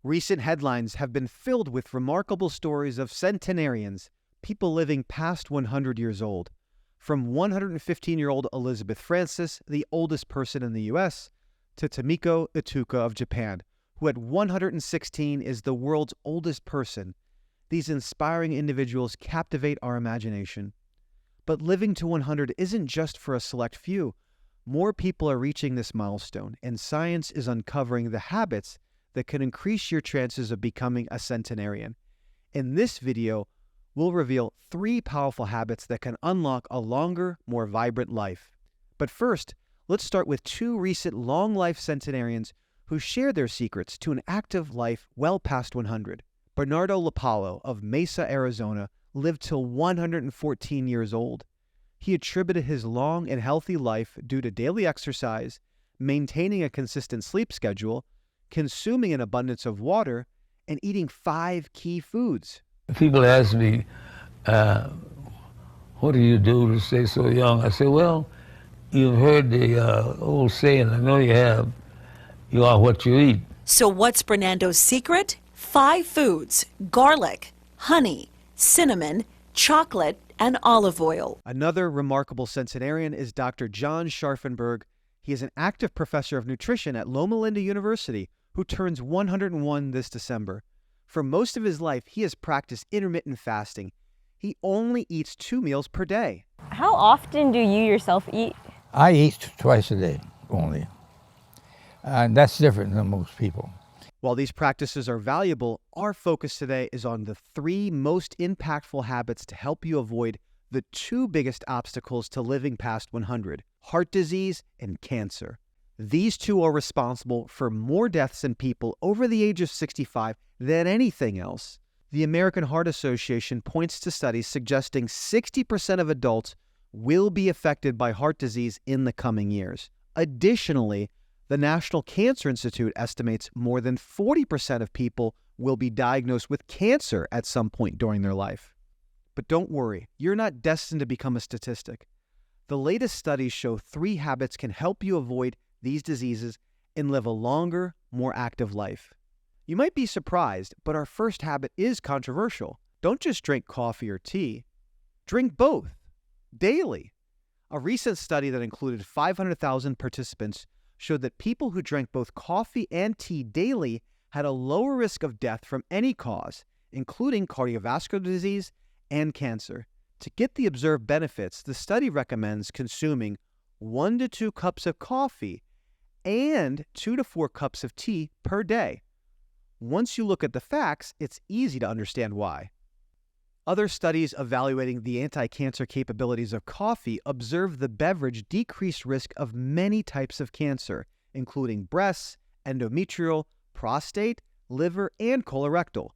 Recent headlines have been filled with remarkable stories of centenarians, people living past 100 years old. From 115-year-old Elizabeth Francis, the oldest person in the U.S., to Tomiko Ituka of Japan, who at 116 is the world's oldest person. These inspiring individuals captivate our imagination. But living to 100 isn't just for a select few. More people are reaching this milestone, and science is uncovering the habits that can increase your chances of becoming a centenarian. In this video, we'll reveal 3 powerful habits that can unlock a longer, more vibrant life. But first, let's start with 2 recent long-life centenarians who share their secrets to an active life well past 100. Bernando LaPallo of Mesa, Arizona, lived till 114 years old. He attributed his long and healthy life due to daily exercise, maintaining a consistent sleep schedule, consuming an abundance of water, and eating 5 key foods. People ask me, what do you do to stay so young? I say, well, you've heard the old saying, I know you have, you are what you eat. So what's Bernando's secret? 5 foods: garlic, honey, cinnamon, chocolate, and olive oil. Another remarkable centenarian is Dr. John Scharffenberg. He is an active professor of nutrition at Loma Linda University who turns 101 this December. For most of his life, he has practiced intermittent fasting. He only eats 2 meals per day. How often do you yourself eat? I eat twice a day only. And that's different than most people. While these practices are valuable, our focus today is on the 3 most impactful habits to help you avoid the 2 biggest obstacles to living past 100, heart disease and cancer. These 2 are responsible for more deaths in people over the age of 65 than anything else. The American Heart Association points to studies suggesting 60% of adults will be affected by heart disease in the coming years. Additionally, the National Cancer Institute estimates more than 40% of people will be diagnosed with cancer at some point during their life. But don't worry, you're not destined to become a statistic. The latest studies show 3 habits can help you avoid these diseases and live a longer, more active life. You might be surprised, but our first habit is controversial. Don't just drink coffee or tea. Drink both, daily. A recent study that included 500,000 participants showed that people who drank both coffee and tea daily had a lower risk of death from any cause, including cardiovascular disease and cancer. To get the observed benefits, the study recommends consuming 1 to 2 cups of coffee and 2 to 4 cups of tea per day. Once you look at the facts, it's easy to understand why. Other studies evaluating the anti-cancer capabilities of coffee observed the beverage decreased risk of many types of cancer, including breast, endometrial, prostate, liver, and colorectal.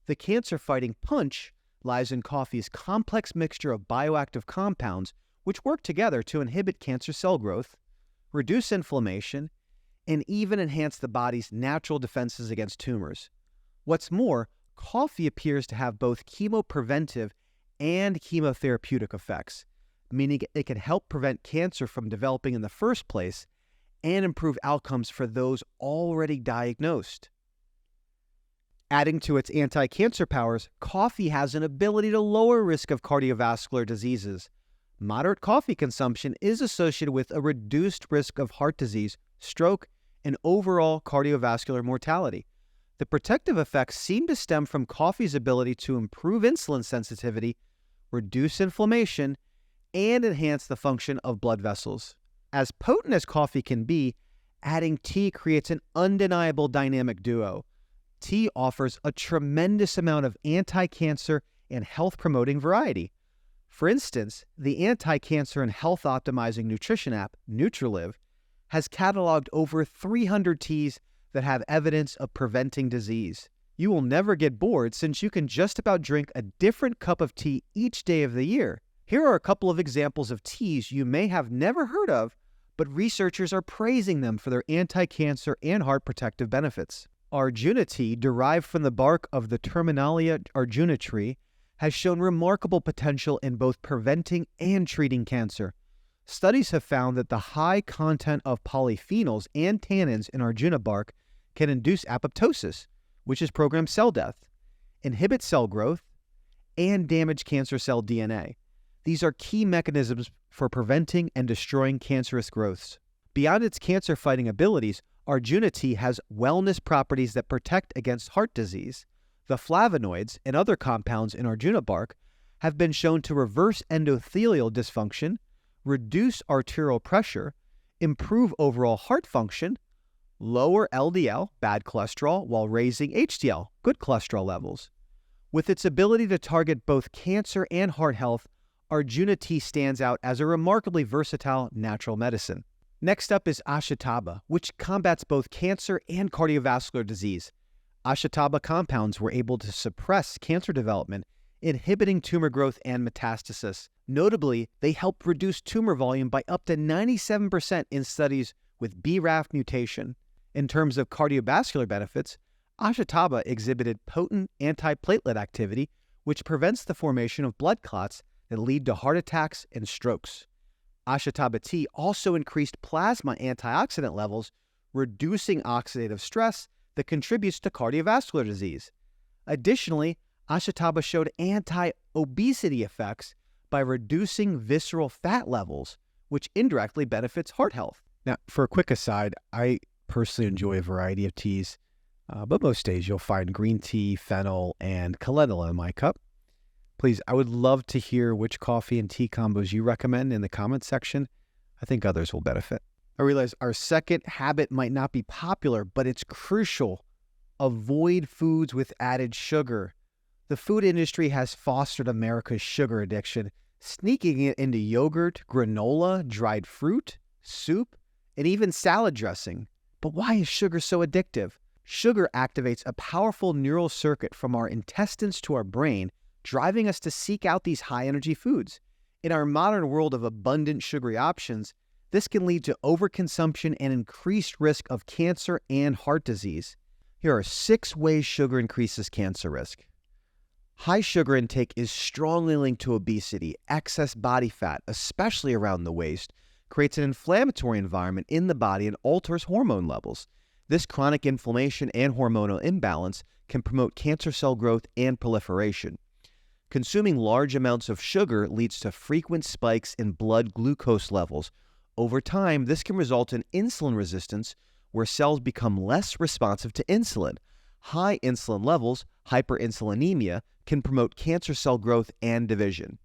The cancer-fighting punch lies in coffee's complex mixture of bioactive compounds which work together to inhibit cancer cell growth, reduce inflammation, and even enhance the body's natural defenses against tumors. What's more, coffee appears to have both chemopreventive and chemotherapeutic effects, meaning it can help prevent cancer from developing in the first place and improve outcomes for those already diagnosed. Adding to its anti-cancer powers, coffee has an ability to lower risk of cardiovascular diseases. Moderate coffee consumption is associated with a reduced risk of heart disease, stroke, and overall cardiovascular mortality. The protective effects seem to stem from coffee's ability to improve insulin sensitivity, reduce inflammation, and enhance the function of blood vessels. As potent as coffee can be, adding tea creates an undeniable dynamic duo. Tea offers a tremendous amount of anti-cancer and health-promoting variety. For instance, the anti-cancer and health-optimizing nutrition app, NutriLiv, has cataloged over 300 teas that have evidence of preventing disease. You will never get bored since you can just about drink a different cup of tea each day of the year. Here are a couple of examples of teas you may have never heard of, but researchers are praising them for their anti-cancer and heart protective benefits. Arjuna tea, derived from the bark of the Terminalia Arjuna tree, has shown remarkable potential in both preventing and treating cancer. Studies have found that the high content of polyphenols and tannins in Arjuna bark can induce apoptosis, which is programmed cell death, inhibit cell growth, and damage cancer cell DNA. These are key mechanisms for preventing and destroying cancerous growths. Beyond its cancer-fighting abilities, Arjuna tea has wellness properties that protect against heart disease. The flavonoids and other compounds in Arjuna bark have been shown to reverse endothelial dysfunction, reduce arterial pressure, improve overall heart function, lower LDL, bad cholesterol, while raising HDL, good cholesterol levels. With its ability to target both cancer and heart health, Arjuna tea stands out as a remarkably versatile natural medicine. Next up is Ashwatthana, which combats both cancer and cardiovascular disease. Ashwatthana compounds were able to suppress cancer development, inhibiting tumor growth and metastasis. Notably, they helped reduce tumor volume by up to 97% in studies with BRAF mutation. In terms of cardiovascular benefits, Ashwatthana exhibited potent antiplatelet activity, which prevents the formation of blood clots that lead to heart attacks and strokes. Ashwatthana tea also increased plasma antioxidant levels, reducing oxidative stress that contributes to cardiovascular disease. Additionally, Ashwatthana showed anti-obesity effects by reducing visceral fat levels, which indirectly benefits heart health. Now, for a quick aside, I personally enjoy a variety of teas, but most days you'll find green tea, fennel, and calendula in my cup. Please, I would love to hear which coffee and tea combos you recommend in the comments section. I think others will benefit. I realize our second habit might not be popular, but it's crucial. Avoid foods with added sugar. The food industry has fostered America's sugar addiction, sneaking it into yogurt, granola, dried fruit, soup, and even salad dressing. But why is sugar so addictive? Sugar activates a powerful neural circuit from our intestines to our brain, driving us to seek out these high-energy foods. In our modern world of abundant sugary options, this can lead to overconsumption and increased risk of cancer and heart disease. Here are 6 ways sugar increases cancer risk. High sugar intake is strongly linked to obesity. Excess body fat, especially around the waist, creates an inflammatory environment in the body and alters hormone levels. This chronic inflammation and hormonal imbalance can promote cancer cell growth and proliferation. Consuming large amounts of sugar leads to frequent spikes in blood glucose levels. Over time, this can result in insulin resistance, where cells become less responsive to insulin. High insulin levels, hyperinsulinemia, can promote cancer cell growth and division.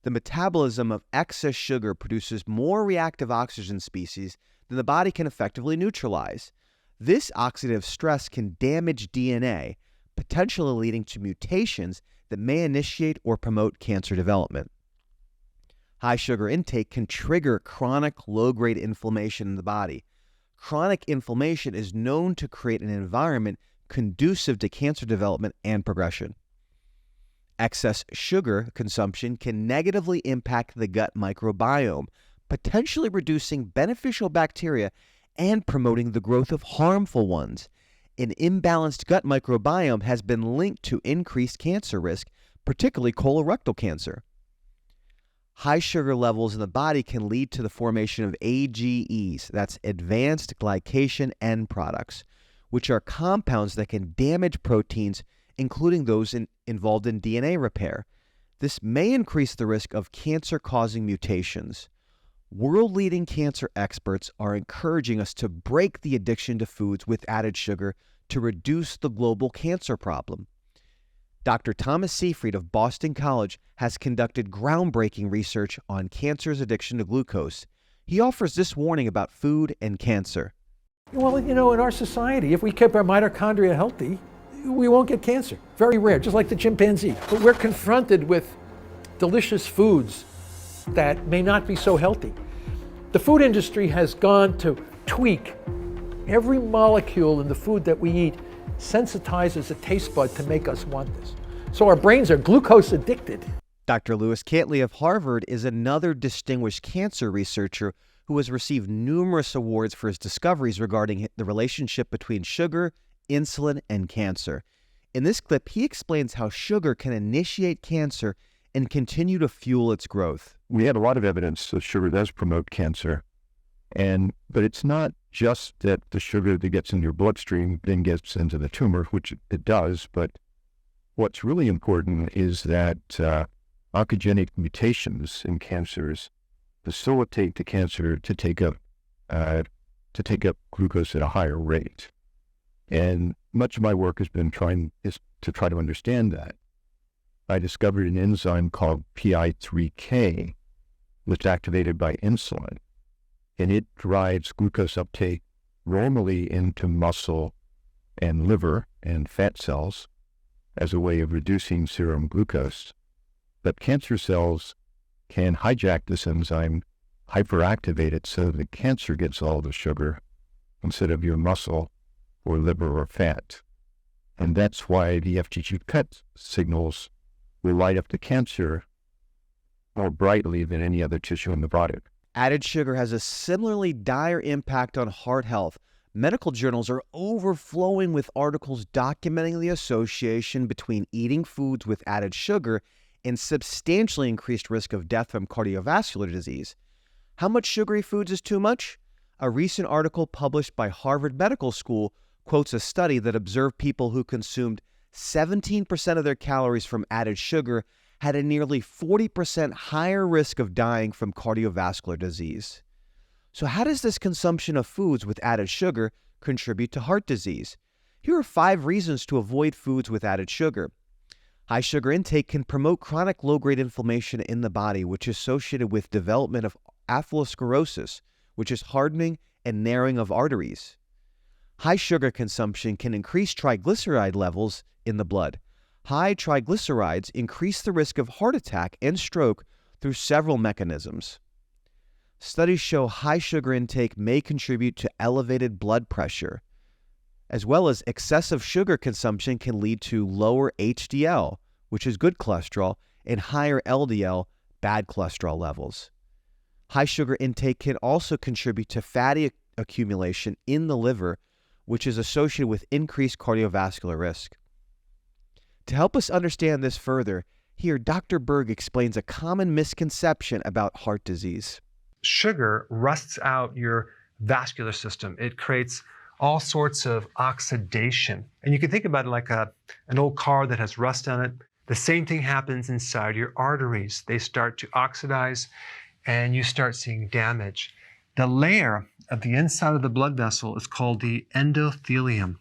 The metabolism of excess sugar produces more reactive oxygen species than the body can effectively neutralize. This oxidative stress can damage DNA, potentially leading to mutations that may initiate or promote cancer development. High sugar intake can trigger chronic low-grade inflammation in the body. Chronic inflammation is known to create an environment conducive to cancer development and progression. Excess sugar consumption can negatively impact the gut microbiome, potentially reducing beneficial bacteria and promoting the growth of harmful ones. An imbalanced gut microbiome has been linked to increased cancer risk, particularly colorectal cancer. High sugar levels in the body can lead to the formation of AGEs, that's advanced glycation end products, which are compounds that can damage proteins, including those involved in DNA repair. This may increase the risk of cancer-causing mutations. World-leading cancer experts are encouraging us to break the addiction to foods with added sugar to reduce the global cancer problem. Dr. Thomas Seyfried of Boston College has conducted groundbreaking research on cancer's addiction to glucose. He offers this warning about food and cancer. Well, in our society, if we keep our mitochondria healthy, we won't get cancer. Very rare, just like the chimpanzee. But we're confronted with delicious foods that may not be so healthy. The food industry has gone to tweak every molecule in the food that we eat, sensitizes a taste bud to make us want this. So our brains are glucose addicted. Dr. Lewis Cantley of Harvard is another distinguished cancer researcher who has received numerous awards for his discoveries regarding the relationship between sugar, insulin, and cancer. In this clip, he explains how sugar can initiate cancer and continue to fuel its growth. We had a lot of evidence that sugar does promote cancer. But it's not just that the sugar that gets in your bloodstream then gets into the tumor, which it does, but what's really important is that oncogenic mutations in cancers facilitate the cancer to take up glucose at a higher rate. And much of my work has been to try to understand that. I discovered an enzyme called PI3K, which is activated by insulin, and it drives glucose uptake normally into muscle and liver and fat cells as a way of reducing serum glucose. But cancer cells can hijack this enzyme, hyperactivate it so that the cancer gets all the sugar instead of your muscle or liver or fat. And that's why the FGF PET signals will light up the cancer more brightly than any other tissue in the body. Added sugar has a similarly dire impact on heart health. Medical journals are overflowing with articles documenting the association between eating foods with added sugar and substantially increased risk of death from cardiovascular disease. How much sugary foods is too much? A recent article published by Harvard Medical School quotes a study that observed people who consumed 17% of their calories from added sugar had a nearly 40% higher risk of dying from cardiovascular disease. So how does this consumption of foods with added sugar contribute to heart disease? Here are 5 reasons to avoid foods with added sugar. High sugar intake can promote chronic low-grade inflammation in the body, which is associated with development of atherosclerosis, which is hardening and narrowing of arteries. High sugar consumption can increase triglyceride levels in the blood. High triglycerides increase the risk of heart attack and stroke through several mechanisms. Studies show high sugar intake may contribute to elevated blood pressure, as well as excessive sugar consumption can lead to lower HDL, which is good cholesterol, and higher LDL, bad cholesterol levels. High sugar intake can also contribute to fatty accumulation in the liver, which is associated with increased cardiovascular risk. To help us understand this further, here Dr. Berg explains a common misconception about heart disease. Sugar rusts out your vascular system. It creates all sorts of oxidation. And you can think about it like an old car that has rust on it. The same thing happens inside your arteries. They start to oxidize and you start seeing damage. The layer of the inside of the blood vessel is called the endothelium.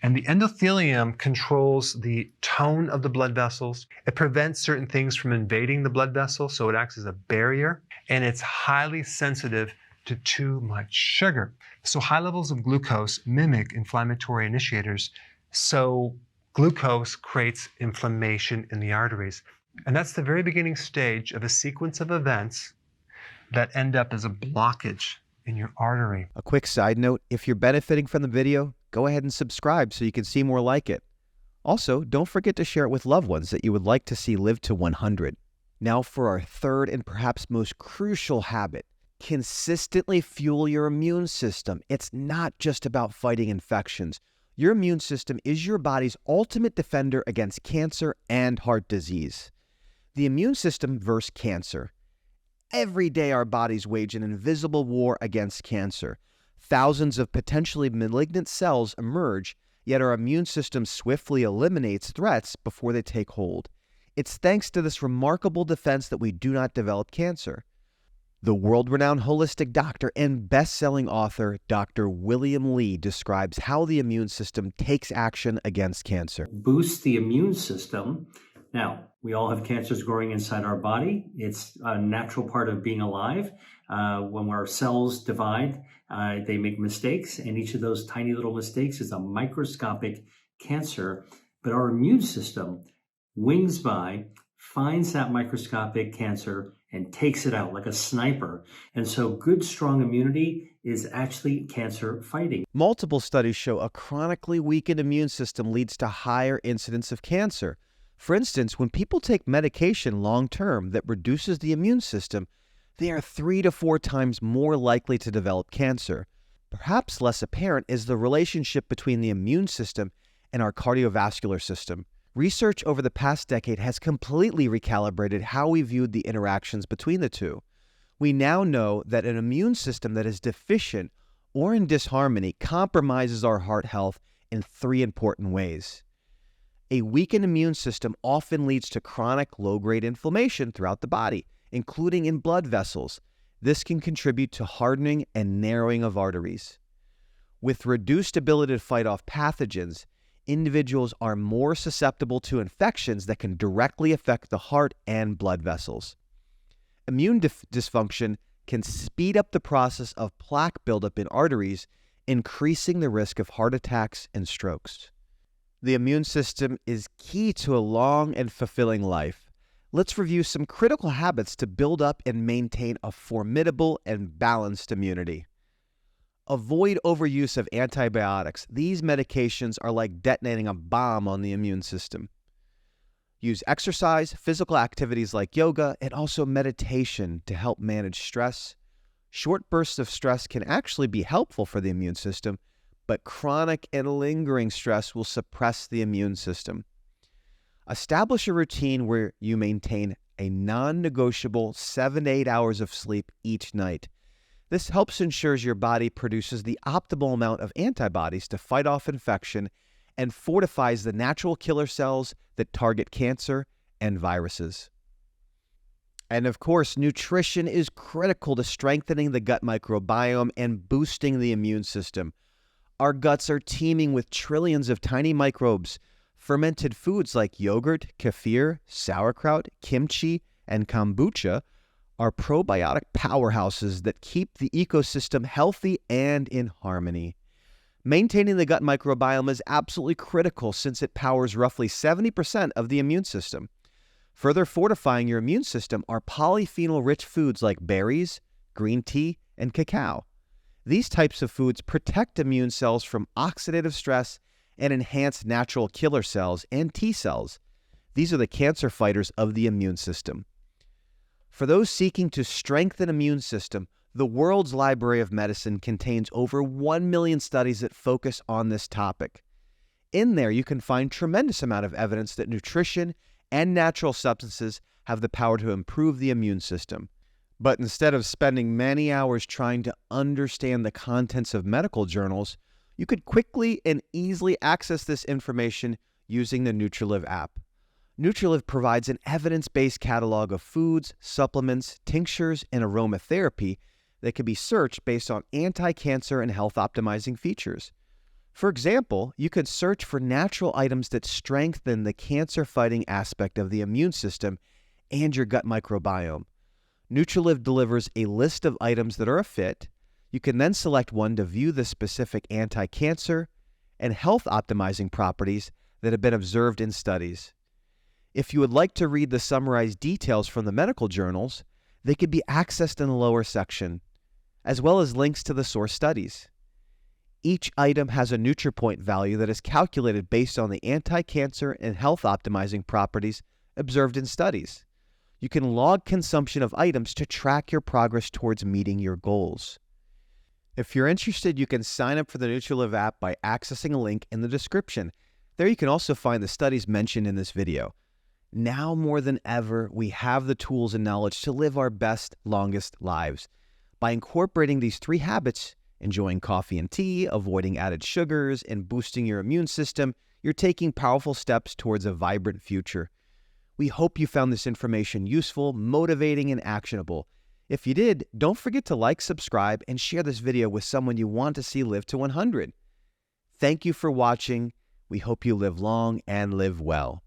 And the endothelium controls the tone of the blood vessels. It prevents certain things from invading the blood vessel, so it acts as a barrier. And it's highly sensitive to too much sugar. So high levels of glucose mimic inflammatory initiators. So glucose creates inflammation in the arteries. And that's the very beginning stage of a sequence of events that end up as a blockage in your artery. A quick side note, if you're benefiting from the video, go ahead and subscribe so you can see more like it. Also, don't forget to share it with loved ones that you would like to see live to 100. Now for our third and perhaps most crucial habit. Consistently fuel your immune system. It's not just about fighting infections. Your immune system is your body's ultimate defender against cancer and heart disease. The immune system versus cancer. Every day our bodies wage an invisible war against cancer. Thousands of potentially malignant cells emerge, yet our immune system swiftly eliminates threats before they take hold. It's thanks to this remarkable defense that we do not develop cancer. The world-renowned holistic doctor and best-selling author, Dr. William Li, describes how the immune system takes action against cancer. Boosts the immune system. Now, we all have cancers growing inside our body. It's a natural part of being alive. When our cells divide, they make mistakes, and each of those tiny little mistakes is a microscopic cancer. But our immune system wings by, finds that microscopic cancer, and takes it out like a sniper. And so good, strong immunity is actually cancer fighting. Multiple studies show a chronically weakened immune system leads to higher incidence of cancer. For instance, when people take medication long-term that reduces the immune system, they are 3 to 4 times more likely to develop cancer. Perhaps less apparent is the relationship between the immune system and our cardiovascular system. Research over the past decade has completely recalibrated how we viewed the interactions between the two. We now know that an immune system that is deficient or in disharmony compromises our heart health in 3 important ways. A weakened immune system often leads to chronic low-grade inflammation throughout the body, including in blood vessels. This can contribute to hardening and narrowing of arteries. With reduced ability to fight off pathogens, individuals are more susceptible to infections that can directly affect the heart and blood vessels. Immune dysfunction can speed up the process of plaque buildup in arteries, increasing the risk of heart attacks and strokes. The immune system is key to a long and fulfilling life. Let's review some critical habits to build up and maintain a formidable and balanced immunity. Avoid overuse of antibiotics. These medications are like detonating a bomb on the immune system. Use exercise, physical activities like yoga, and also meditation to help manage stress. Short bursts of stress can actually be helpful for the immune system, but chronic and lingering stress will suppress the immune system. Establish a routine where you maintain a non-negotiable 7 to 8 hours of sleep each night. This helps ensure your body produces the optimal amount of antibodies to fight off infection and fortifies the natural killer cells that target cancer and viruses. And of course, nutrition is critical to strengthening the gut microbiome and boosting the immune system. Our guts are teeming with trillions of tiny microbes. Fermented foods like yogurt, kefir, sauerkraut, kimchi, and kombucha are probiotic powerhouses that keep the ecosystem healthy and in harmony. Maintaining the gut microbiome is absolutely critical since it powers roughly 70% of the immune system. Further fortifying your immune system are polyphenol-rich foods like berries, green tea, and cacao. These types of foods protect immune cells from oxidative stress and enhance natural killer cells and T cells. These are the cancer fighters of the immune system. For those seeking to strengthen immune system, the world's Library of Medicine contains over 1 million studies that focus on this topic. In there, you can find tremendous amount of evidence that nutrition and natural substances have the power to improve the immune system. But instead of spending many hours trying to understand the contents of medical journals, you could quickly and easily access this information using the NutriLiv app. NutriLiv provides an evidence-based catalog of foods, supplements, tinctures, and aromatherapy that can be searched based on anti-cancer and health-optimizing features. For example, you could search for natural items that strengthen the cancer-fighting aspect of the immune system and your gut microbiome. NutriLiv delivers a list of items that are a fit. You can then select one to view the specific anti-cancer and health-optimizing properties that have been observed in studies. If you would like to read the summarized details from the medical journals, they can be accessed in the lower section, as well as links to the source studies. Each item has a NutriPoint value that is calculated based on the anti-cancer and health-optimizing properties observed in studies. You can log consumption of items to track your progress towards meeting your goals. If you're interested, you can sign up for the NutriLiv app by accessing a link in the description. There you can also find the studies mentioned in this video. Now more than ever, we have the tools and knowledge to live our best, longest lives. By incorporating these 3 habits, enjoying coffee and tea, avoiding added sugars, and boosting your immune system, you're taking powerful steps towards a vibrant future. We hope you found this information useful, motivating, and actionable. If you did, don't forget to like, subscribe, and share this video with someone you want to see live to 100. Thank you for watching. We hope you live long and live well.